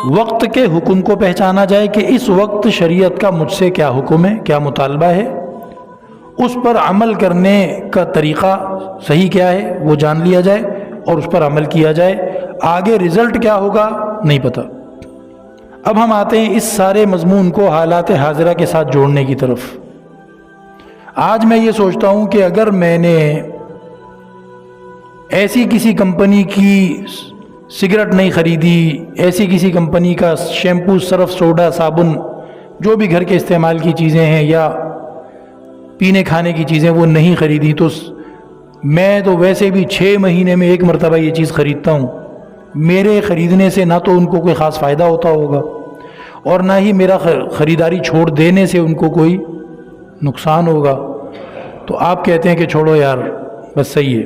وقت کے حکم کو پہچانا جائے کہ اس وقت شریعت کا مجھ سے کیا حکم ہے، کیا مطالبہ ہے، اس پر عمل کرنے کا طریقہ صحیح کیا ہے وہ جان لیا جائے اور اس پر عمل کیا جائے۔ آگے رزلٹ کیا ہوگا نہیں پتہ۔ اب ہم آتے ہیں اس سارے مضمون کو حالات حاضرہ کے ساتھ جوڑنے کی طرف۔ آج میں یہ سوچتا ہوں کہ اگر میں نے ایسی کسی کمپنی کی سگریٹ نہیں خریدی، ایسی کسی کمپنی کا شیمپو، سرف، سوڈا، صابن، جو بھی گھر کے استعمال کی چیزیں ہیں یا پینے کھانے کی چیزیں وہ نہیں خریدی، تو میں تو ویسے بھی 6 مہینے میں 1 مرتبہ یہ چیز خریدتا ہوں۔ میرے خریدنے سے نہ تو ان کو کوئی خاص فائدہ ہوتا ہوگا اور نہ ہی میرا خریداری چھوڑ دینے سے ان کو کوئی نقصان ہوگا۔ تو آپ کہتے ہیں کہ چھوڑو یار بس صحیح ہے،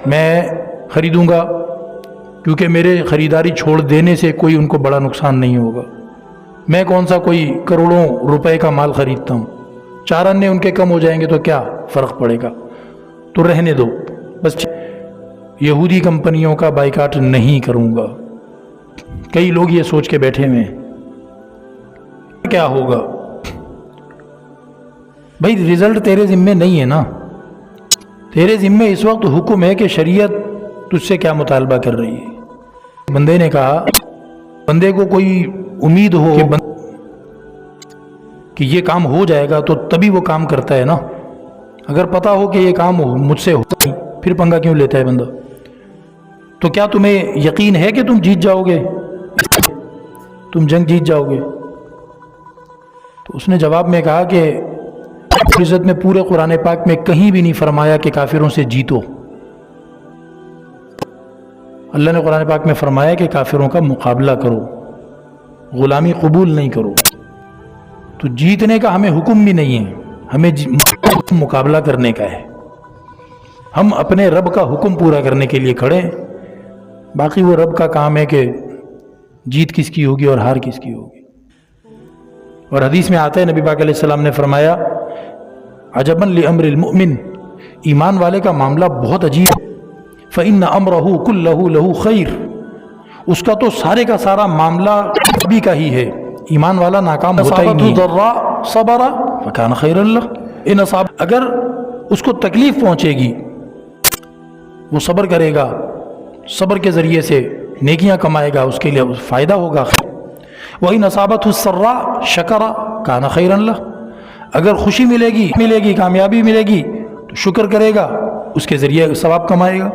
میں خریدوں گا کیونکہ میرے خریداری چھوڑ دینے سے کوئی ان کو بڑا نقصان نہیں ہوگا۔ میں کون سا کوئی کروڑوں روپے کا مال خریدتا ہوں، 4 انے ان کے کم ہو جائیں گے تو کیا فرق پڑے گا، تو رہنے دو بس۔ یہودی کمپنیوں کا بائیکاٹ نہیں کروں گا۔ کئی لوگ یہ سوچ کے بیٹھے ہوئے ہیں کیا ہوگا؟ بھائی رزلٹ تیرے ذمے نہیں ہے نا، تیرے ذمے اس وقت حکم ہے کہ شریعت تجھ سے کیا مطالبہ کر رہی ہے۔ بندے نے کہا، بندے کو کوئی امید ہو کہ یہ کام ہو جائے گا تو تبھی وہ کام کرتا ہے نا۔ اگر پتا ہو کہ یہ کام مجھ سے ہوتا نہیں پھر پنگا کیوں لیتا ہے بندہ؟ تو کیا تمہیں یقین ہے کہ تم جیت جاؤ گے، تم جنگ جیت جاؤ گے؟ تو اس نے جواب میں کہا کہ عزت میں پورے قرآن پاک میں کہیں بھی نہیں فرمایا کہ کافروں سے جیتو۔ اللہ نے قرآن پاک میں فرمایا کہ کافروں کا مقابلہ کرو، غلامی قبول نہیں کرو۔ تو جیتنے کا ہمیں حکم بھی نہیں ہے، ہمیں مقابلہ کرنے کا ہے۔ ہم اپنے رب کا حکم پورا کرنے کے لیے کھڑے ہیں، باقی وہ رب کا کام ہے کہ جیت کس کی ہوگی اور ہار کس کی ہوگی۔ اور حدیث میں آتا ہے نبی پاک علیہ السلام نے فرمایا عجبا لامر المؤمن، ایمان والے کا معاملہ بہت عجیب ہے، فإن امرہ کلہ لہ خیر، اس کا تو سارے کا سارا معاملہ نبی کا ہی ہے۔ ایمان والا ناکام ہوتا ہی نہیں ہے۔ صبر فکان خیر اللہ، ان اصاب، اگر اس کو تکلیف پہنچے گی وہ صبر کرے گا، صبر کے ذریعے سے نیکیاں کمائے گا، اس کے لیے فائدہ ہوگا۔ وَإِنْ أَصَابَتْهُ السَّرَّاءُ شَكَرَ كَانَ خَيْرًا لَهُ، اگر خوشی ملے گی، کامیابی ملے گی تو شکر کرے گا، اس کے ذریعے ثواب کمائے گا۔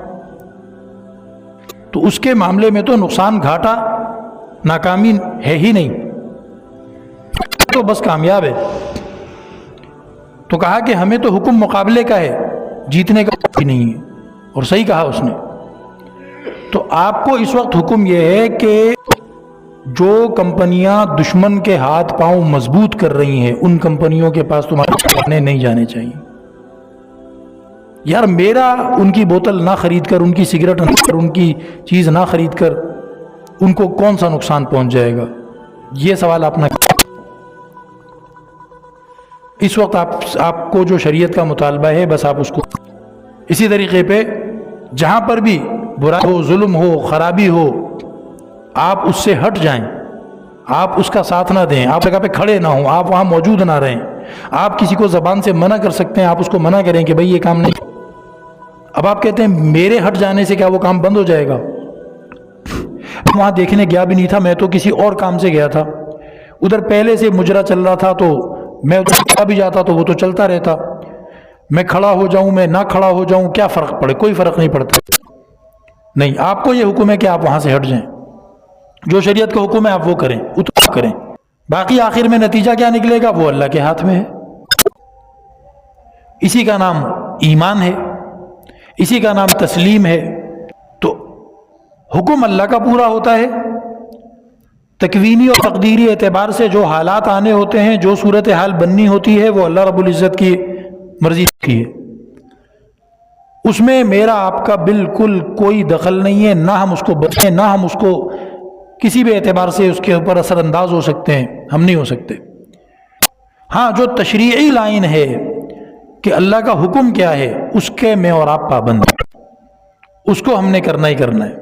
تو اس کے معاملے میں تو نقصان، گھاٹا، ناکامی ہے ہی نہیں، تو بس کامیاب ہے۔ تو کہا کہ ہمیں تو حکم مقابلے کا ہے، جیتنے کا بھی نہیں ہے، اور صحیح کہا اس نے۔ تو آپ کو اس وقت حکم یہ ہے کہ جو کمپنیاں دشمن کے ہاتھ پاؤں مضبوط کر رہی ہیں ان کمپنیوں کے پاس تمہارے نہیں جانے چاہیے۔ یار میرا ان کی بوتل نہ خرید کر، ان کی سگریٹ نہ خرید کر، ان کی چیز نہ خرید کر ان کو کون سا نقصان پہنچ جائے گا؟ یہ سوال آپ نہ کریں۔ اس وقت آپ کو جو شریعت کا مطالبہ ہے بس آپ اس کو، اسی طریقے پہ جہاں پر بھی برائی ہو، ظلم ہو، خرابی ہو، آپ اس سے ہٹ جائیں، آپ اس کا ساتھ نہ دیں، آپ جگہ پہ کھڑے نہ ہوں، آپ وہاں موجود نہ رہیں۔ آپ کسی کو زبان سے منع کر سکتے ہیں، آپ اس کو منع کریں کہ بھئی یہ کام نہیں۔ اب آپ کہتے ہیں میرے ہٹ جانے سے کیا وہ کام بند ہو جائے گا؟ وہاں دیکھنے گیا بھی نہیں تھا، میں تو کسی اور کام سے گیا تھا، ادھر پہلے سے مجرا چل رہا تھا، تو میں ادھر بھی جاتا تو وہ تو چلتا رہتا، میں کھڑا ہو جاؤں، میں نہ کھڑا ہو جاؤں، کیا فرق پڑے؟ کوئی فرق نہیں پڑتا۔ نہیں، آپ کو یہ حکم ہے کہ آپ وہاں سے ہٹ جائیں، جو شریعت کا حکم ہے آپ وہ کریں، اتنا کریں، باقی آخر میں نتیجہ کیا نکلے گا وہ اللہ کے ہاتھ میں ہے۔ اسی کا نام ایمان ہے، اسی کا نام تسلیم ہے۔ تو حکم اللہ کا پورا ہوتا ہے، تکوینی اور تقدیری اعتبار سے جو حالات آنے ہوتے ہیں، جو صورتحال بننی ہوتی ہے، وہ اللہ رب العزت کی مرضی کی ہے، اس میں میرا آپ کا بالکل کوئی دخل نہیں ہے، نہ ہم اس کو بچیں، نہ ہم اس کو کسی بھی اعتبار سے اس کے اوپر اثر انداز ہو سکتے ہیں، ہم نہیں ہو سکتے۔ ہاں جو تشریعی لائن ہے کہ اللہ کا حکم کیا ہے، اس کے میں اور آپ پابند ہیں، اس کو ہم نے کرنا ہی کرنا ہے۔